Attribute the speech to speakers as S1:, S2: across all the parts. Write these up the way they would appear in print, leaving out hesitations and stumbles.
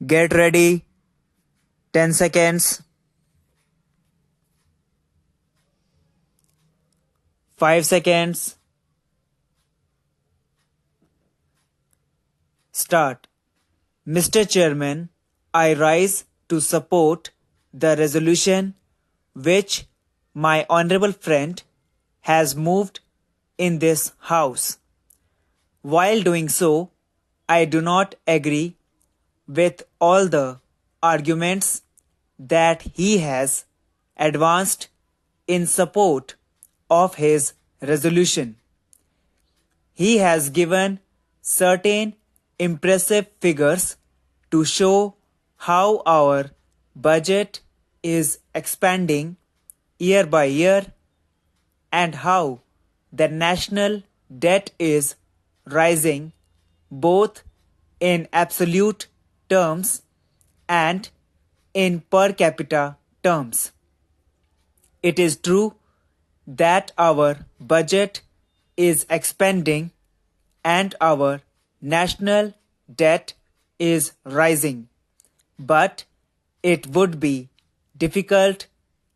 S1: Get ready. 10 seconds. 5 seconds. Start. Mr. Chairman, I rise to support the resolution which my honorable friend has moved in this House. While doing so, I do not agree with all the arguments that he has advanced in support of his resolution. He has given certain impressive figures to show how our budget is expanding year by year and how the national debt is rising both in absolute terms and in per capita terms. It is true that our budget is expanding and our national debt is rising, but it would be difficult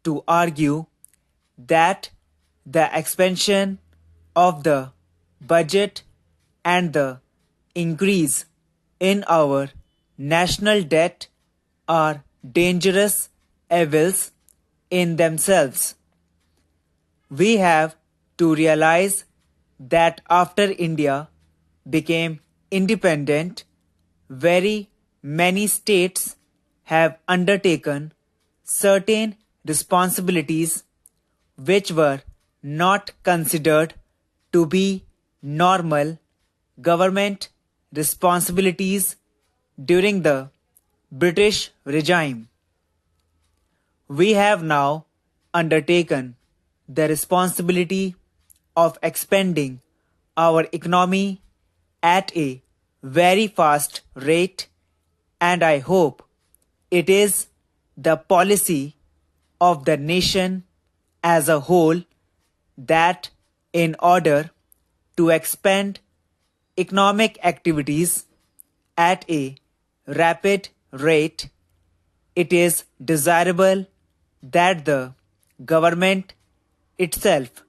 S1: to argue that the expansion of the budget and the increase in our national debt are dangerous evils in themselves. We have to realize that after India became independent, very many states have undertaken certain responsibilities which were not considered to be normal government responsibilities during the British regime. We have now undertaken the responsibility of expanding our economy at a very fast rate, and I hope it is the policy of the nation as a whole that in order to expand economic activities at a rapid rate, it is desirable that the government itself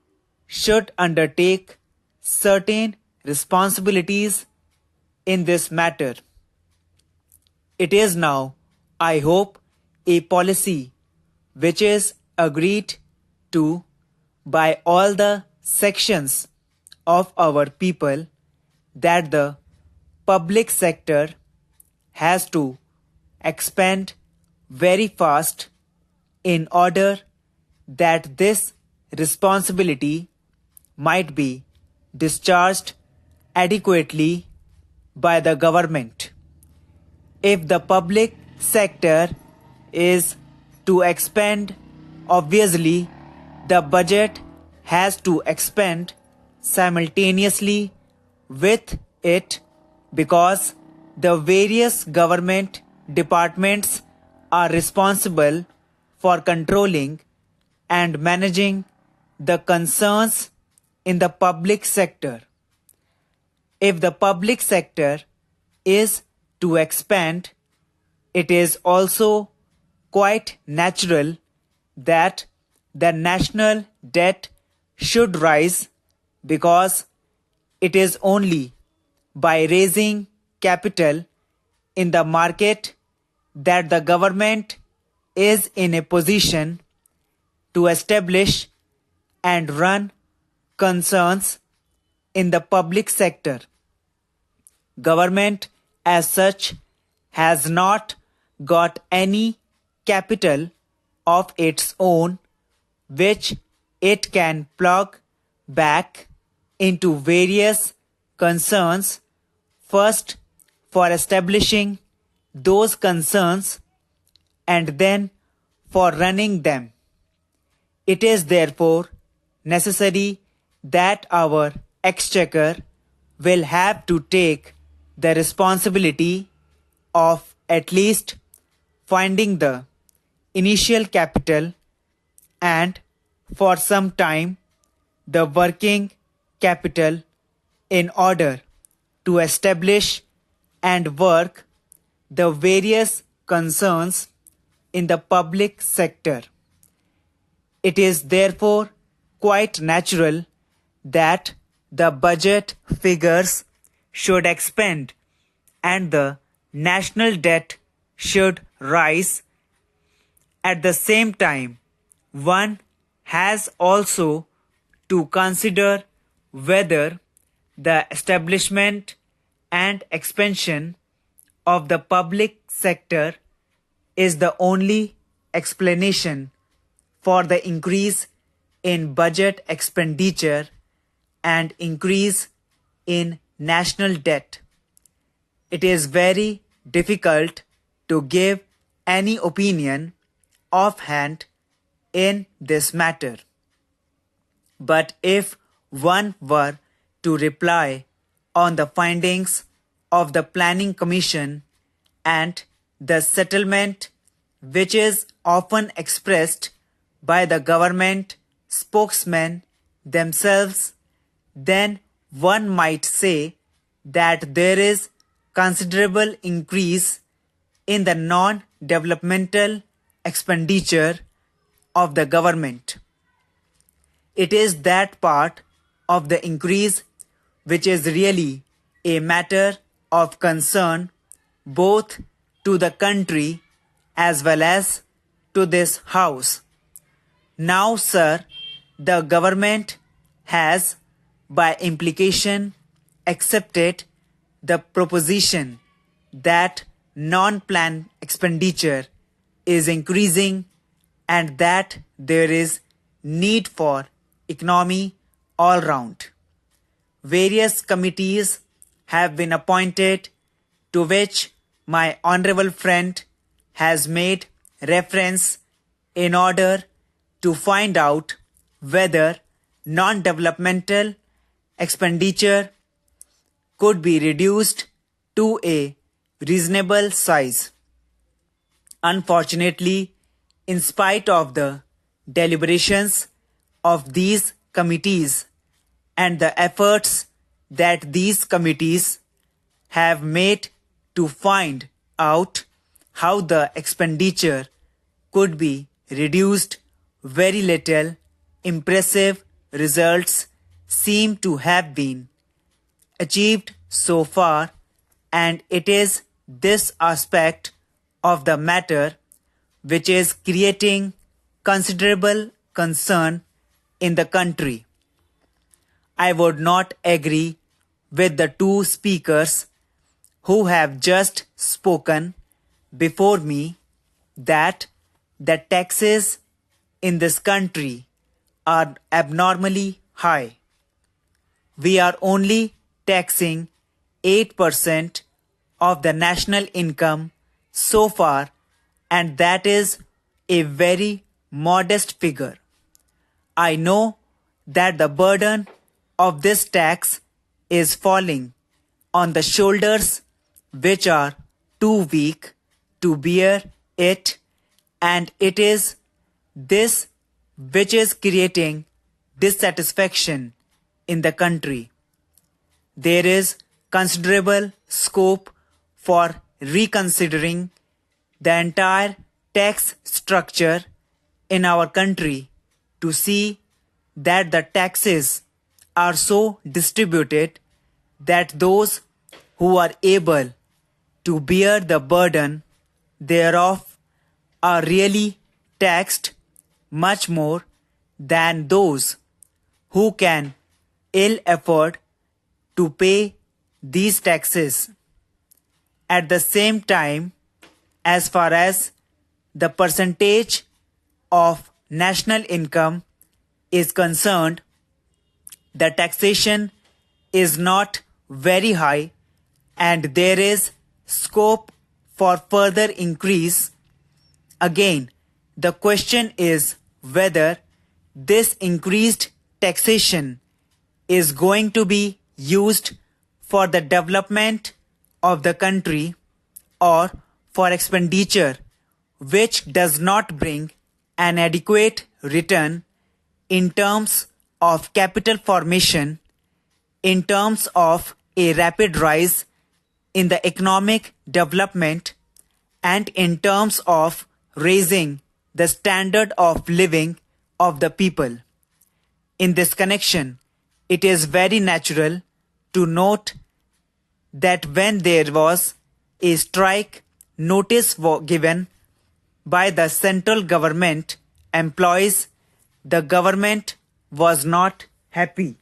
S1: should undertake certain responsibilities in this matter. It is now, I hope, a policy which is agreed to by all the sections of our people that the public sector has to expand very fast in order that this responsibility might be discharged adequately by the government. If the public sector is to expand, obviously the budget has to expand simultaneously with it because the various government departments are responsible for controlling and managing the concerns in the public sector. If the public sector is to expand, it is also quite natural that the national debt should rise because it is only by raising capital in the market that the government is in a position to establish and run concerns in the public sector. Government as such has not got any capital of its own which it can plug back into various concerns, first for establishing those concerns and then for running them. It is therefore necessary that our exchequer will have to take the responsibility of at least finding the initial capital and for some time the working capital in order to establish and work the various concerns in the public sector. It is therefore quite natural that the budget figures should expand and the national debt should rise. At the same time, one has also to consider whether the establishment and expansion of the public sector is the only explanation for the increase in budget expenditure and increase in national debt. It is very difficult to give any opinion offhand in this matter. But if one were to reply on the findings of the Planning Commission and the settlement which is often expressed by the government spokesmen themselves, then one might say that there is considerable increase in the non-developmental expenditure of the government. It is that part of the increase which is really a matter of concern both to the country as well as to this house. Now, sir, the government has, by implication, accepted the proposition that non-planned expenditure is increasing and that there is need for economy all round. Various committees have been appointed to which my honorable friend has made reference in order to find out whether non-developmental expenditure could be reduced to a reasonable size. Unfortunately, in spite of the deliberations of these committees and the efforts that these committees have made to find out how the expenditure could be reduced, very little impressive results seem to have been achieved so far, and it is this aspect of the matter which is creating considerable concern in the country. I would not agree with the two speakers who have just spoken before me that the taxes in this country are abnormally high. We are only taxing 8% of the national income so far, and that is a very modest figure. I know that the burden of this tax is falling on the shoulders which are too weak to bear it, and it is this which is creating dissatisfaction in the country. There is considerable scope for reconsidering the entire tax structure in our country to see that the taxes are so distributed that those who are able to bear the burden thereof are really taxed much more than those who can ill afford to pay these taxes. At the same time, as far as the percentage of national income is concerned, the taxation is not very high and there is scope for further increase. Again, the question is whether this increased taxation is going to be used for the development of the country or for expenditure which does not bring an adequate return in terms of capital formation, in terms of a rapid rise in the economic development and in terms of raising the standard of living of the people. In this connection, it is very natural to note that when there was a strike, notice was given by the central government employees, the government was not happy